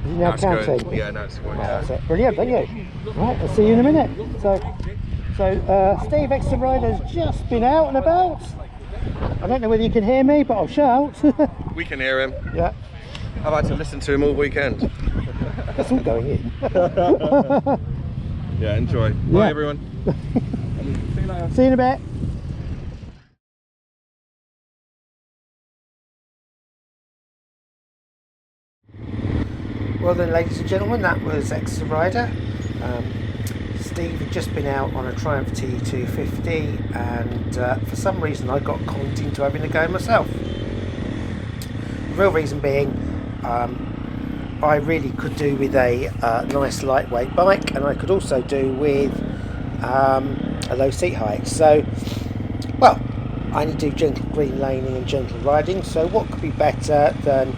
Is it now counting? Good. Yeah, now it's going. Right, that's it. Brilliant, thank you. Right, I'll see you in a minute. So Steve Extra Rider's just been out and about. I don't know whether you can hear me, but I'll shout. We can hear him. Yeah. I've had to listen to him all weekend. That's all going in. Yeah, enjoy. Bye, everyone. See you later. See you in a bit. Well then, ladies and gentlemen, that was Extra Rider. Steve had just been out on a Triumph TF250 and for some reason I got conned into having a go myself. The real reason being I really could do with a nice lightweight bike, and I could also do with a low seat height. So, well, I only do gentle green laning and gentle riding, so what could be better than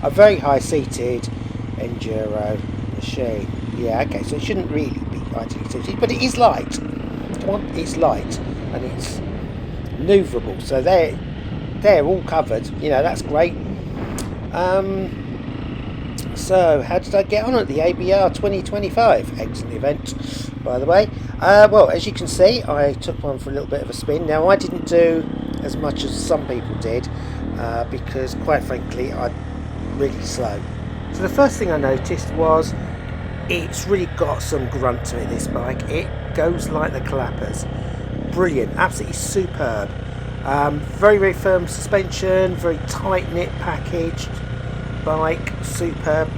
a very high seated enduro machine? Yeah, okay, so it shouldn't really be ideally suited, but it is light. Come on, it's light and it's manoeuvrable, so they're all covered. You know, that's great. So how did I get on at the ABR 2025? Excellent event, by the way. Well, as you can see, I took one for a little bit of a spin. Now, I didn't do as much as some people did because, quite frankly, I'm really slow. So the first thing I noticed was it's really got some grunt to it, this bike. It goes like the clappers. Brilliant, absolutely superb. Very, very firm suspension, very tight-knit packaged bike, superb.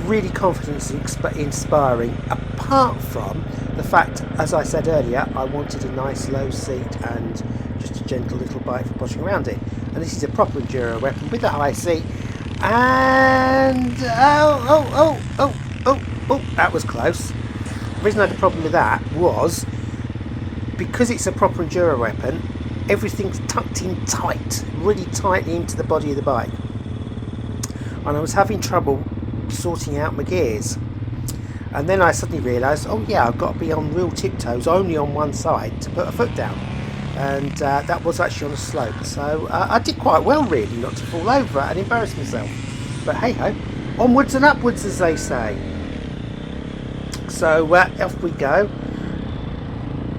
Really confidence inspiring, apart from the fact, as I said earlier, I wanted a nice low seat and just a gentle little bike for pushing around in. And this is a proper enduro weapon with a high seat. And oh, that was close. The reason I had a problem with that was because it's a proper enduro weapon, everything's tucked in tight, really tightly into the body of the bike. And I was having trouble sorting out my gears. And then I suddenly realised, oh yeah, I've got to be on real tiptoes, only on one side, to put a foot down. And that was actually on a slope. So I did quite well, really, not to fall over and embarrass myself. But hey-ho, onwards and upwards, as they say. So off we go.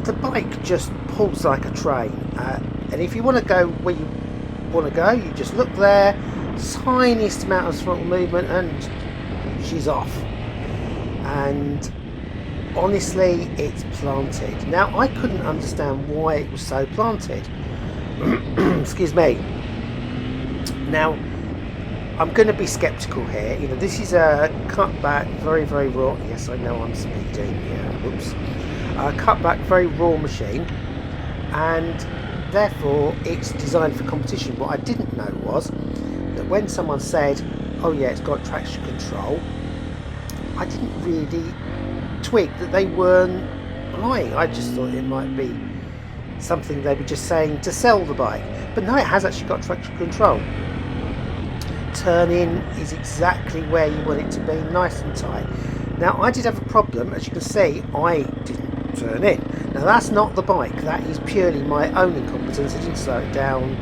The bike just pulls like a train. And if you want to go where you want to go, you just look there, tiniest amount of throttle movement, and she's off. And honestly, it's planted. Now, I couldn't understand why it was so planted. Excuse me. Now, I'm going to be sceptical here. You know, this is a cutback, very, very raw. Yes, I know I'm speeding. Yeah, whoops. A cutback, very raw machine, and therefore it's designed for competition. What I didn't know was that when someone said, "Oh yeah, it's got traction control," I didn't really twig that they weren't lying. I just thought it might be something they were just saying to sell the bike. But no, it has actually got traction control. Turn in is exactly where you want it to be, nice and tight. Now, I did have a problem. As you can see, I didn't turn in. Now, that's not the bike. That is purely my own incompetence. I didn't slow it down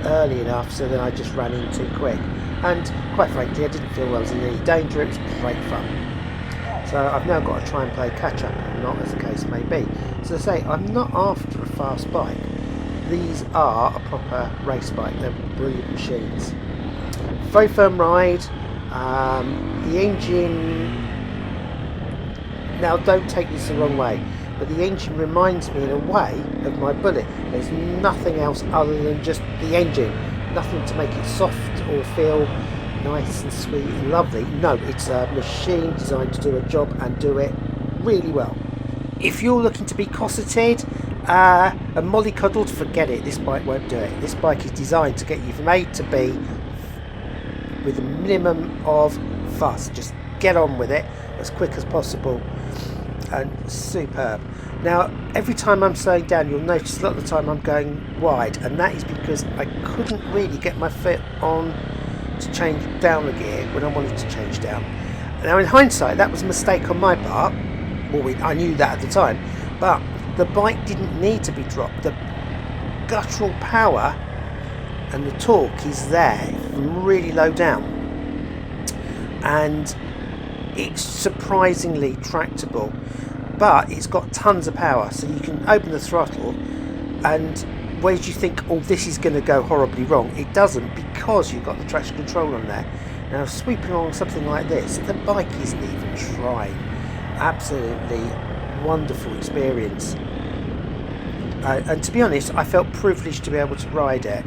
early enough, so then I just ran in too quick. And quite frankly, I didn't feel I was in any danger. It was great fun. So I've now got to try and play catch up, not as the case may be. So to say, I'm not after a fast bike. These are a proper race bike. They're brilliant machines. Very firm ride. The engine, now don't take this the wrong way, but the engine reminds me in a way of my Bullet. There's nothing else other than just the engine. Nothing to make it soft or feel nice and sweet and lovely. No, it's a machine designed to do a job and do it really well. If you're looking to be cosseted and mollycoddled, forget it. This bike won't do it. This bike is designed to get you from A to B with a minimum of fuss. Just get on with it as quick as possible, and superb. Now, every time I'm slowing down, you'll notice a lot of the time I'm going wide, and that is because I couldn't really get my foot on to change down the gear when I wanted to change down. Now, in hindsight, that was a mistake on my part. Well, I knew that at the time, but the bike didn't need to be dropped. The guttural power and the torque is there from really low down. and it's surprisingly tractable, but it's got tons of power, so you can open the throttle, and whereas you think, oh, this is going to go horribly wrong, it doesn't, because you've got the traction control on there. Now, sweeping along something like this, the bike isn't even trying. Absolutely wonderful experience. And to be honest, I felt privileged to be able to ride it.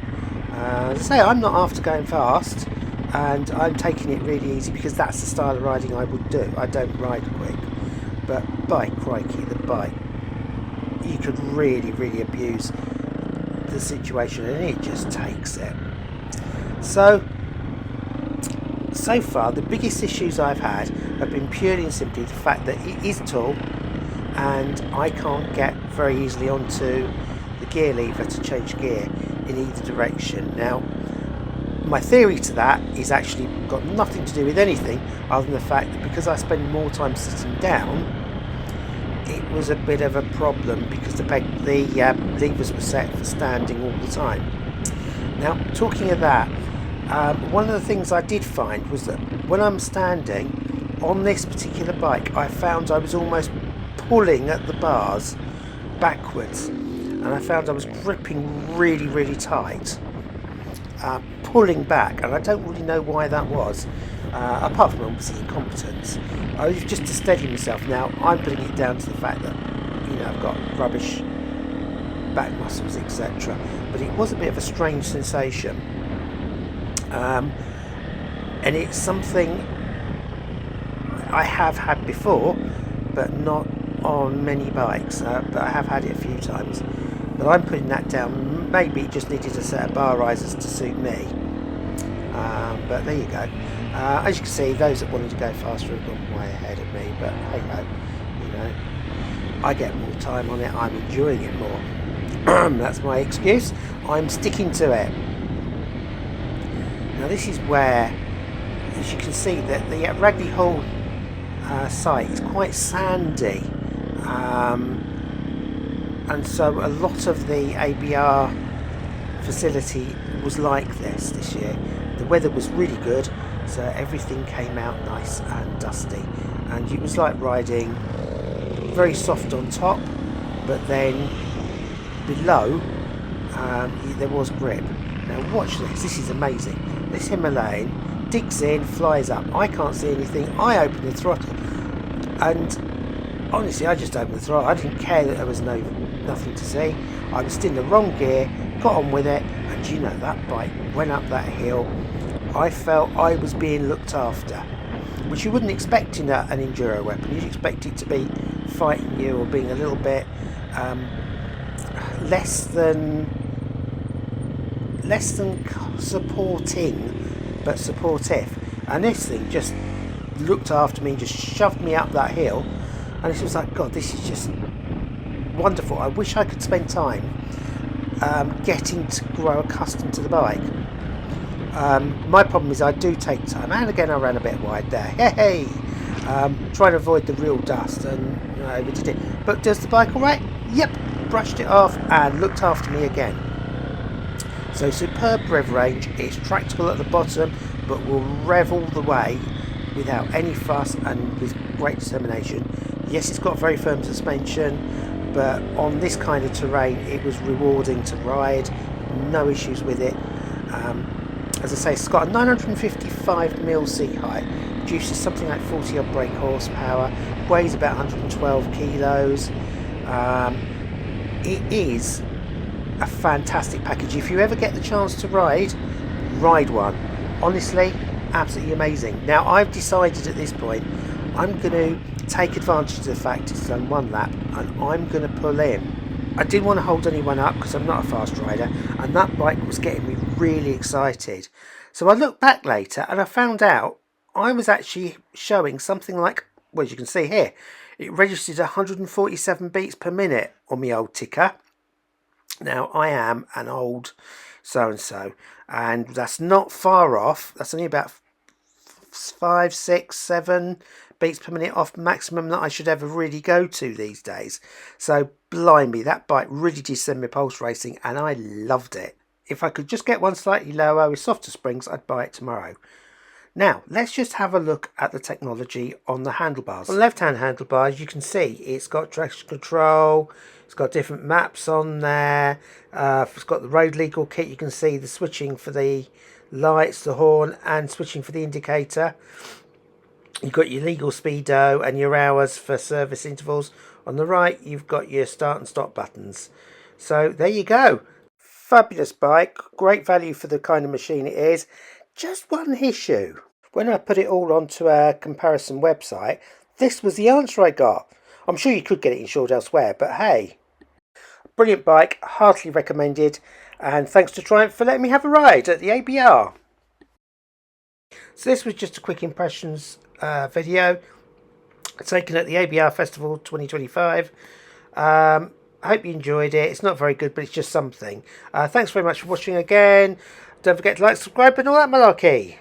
As I say, I'm not after going fast, and I'm taking it really easy because that's the style of riding I would do. I don't ride quick, but by crikey, the bike, you could really, really abuse the situation, and it just takes it. So far, the biggest issues I've had have been purely and simply the fact that it is tall, and I can't get very easily onto the gear lever to change gear in either direction. Now, my theory to that is actually got nothing to do with anything other than the fact that because I spend more time sitting down, it was a bit of a problem because the levers were set for standing all the time. Now, talking of that, one of the things I did find was that when I'm standing on this particular bike, I found I was almost pulling at the bars backwards, and I found I was gripping really, really tight, pulling back, and I don't really know why that was, apart from obviously incompetence. I was just to steady myself. Now, I'm putting it down to the fact that, you know, I've got rubbish back muscles, etc., but it was a bit of a strange sensation, and it's something I have had before, but not on many bikes, but I have had it a few times. But I'm putting that down. Maybe it just needed a set of bar risers to suit me, but there you go. As you can see, those that wanted to go faster have gone way ahead of me, but hey ho, you know, I get more time on it, I'm enjoying it more. That's my excuse. I'm sticking to it. Now this is where, as you can see, that the Ragley Hall site is quite sandy, and so a lot of the ABR facility was like this year. The weather was really good, so everything came out nice and dusty, and it was like riding very soft on top, but then below there was grip. Now watch this, this is amazing. This Himalayan digs in, flies up. I can't see anything. I open the throttle, and honestly, I just opened the throttle. I didn't care that there was nothing to see. I was still in the wrong gear, got on with it, and you know, that bike went up that hill. I felt I was being looked after, which you wouldn't expect in an enduro weapon. You'd expect it to be fighting you or being a little bit less than supporting, but supportive. And this thing just looked after me, just shoved me up that hill, and it was like, God, this is just wonderful. I wish I could spend time getting to grow accustomed to the bike. My problem is I do take time, and again I ran a bit wide there. Hey, trying to avoid the real dust, and you know, I overdid it. But does the bike all right? Yep, brushed it off and looked after me again. So superb rev range. It's tractable at the bottom, but will rev all the way without any fuss and with great determination. Yes, it's got very firm suspension, but on this kind of terrain it was rewarding to ride. No issues with it. As I say, it's got a 955mm seat height, produces something like 40 odd brake horsepower, weighs about 112 kilos. It is a fantastic package. If you ever get the chance to ride one. Honestly, absolutely amazing. Now I've decided at this point I'm going to take advantage of the fact it's done one lap, and I'm going to pull in. I didn't want to hold anyone up because I'm not a fast rider, and that bike was getting me really excited. So I looked back later and I found out I was actually showing something like, well, as you can see here, it registered 147 beats per minute on my old ticker. Now I am an old so-and-so, and that's not far off. That's only about 5, 6, 7 beats per minute off maximum that I should ever really go to these days. So blimey, that bike really did send me pulse racing, and I loved it. If I could just get one slightly lower with softer springs, I'd buy it tomorrow. Now, let's just have a look at the technology on the handlebars. On the left-hand handlebars, you can see it's got traction control, it's got different maps on there, it's got the road legal kit. You can see the switching for the lights, the horn, and switching for the indicator. You've got your legal speedo and your hours for service intervals. On the right, you've got your start and stop buttons. So there you go. Fabulous bike, great value for the kind of machine it is. Just one issue. When I put it all onto a comparison website, this was the answer I got. I'm sure you could get it insured elsewhere, but hey. Brilliant bike, heartily recommended, and thanks to Triumph for letting me have a ride at the ABR. So this was just a quick impressions video taken at the ABR Festival 2025. I hope you enjoyed it. It's not very good, but it's just something. Thanks very much for watching again. Don't forget to like, subscribe, and all that malarkey.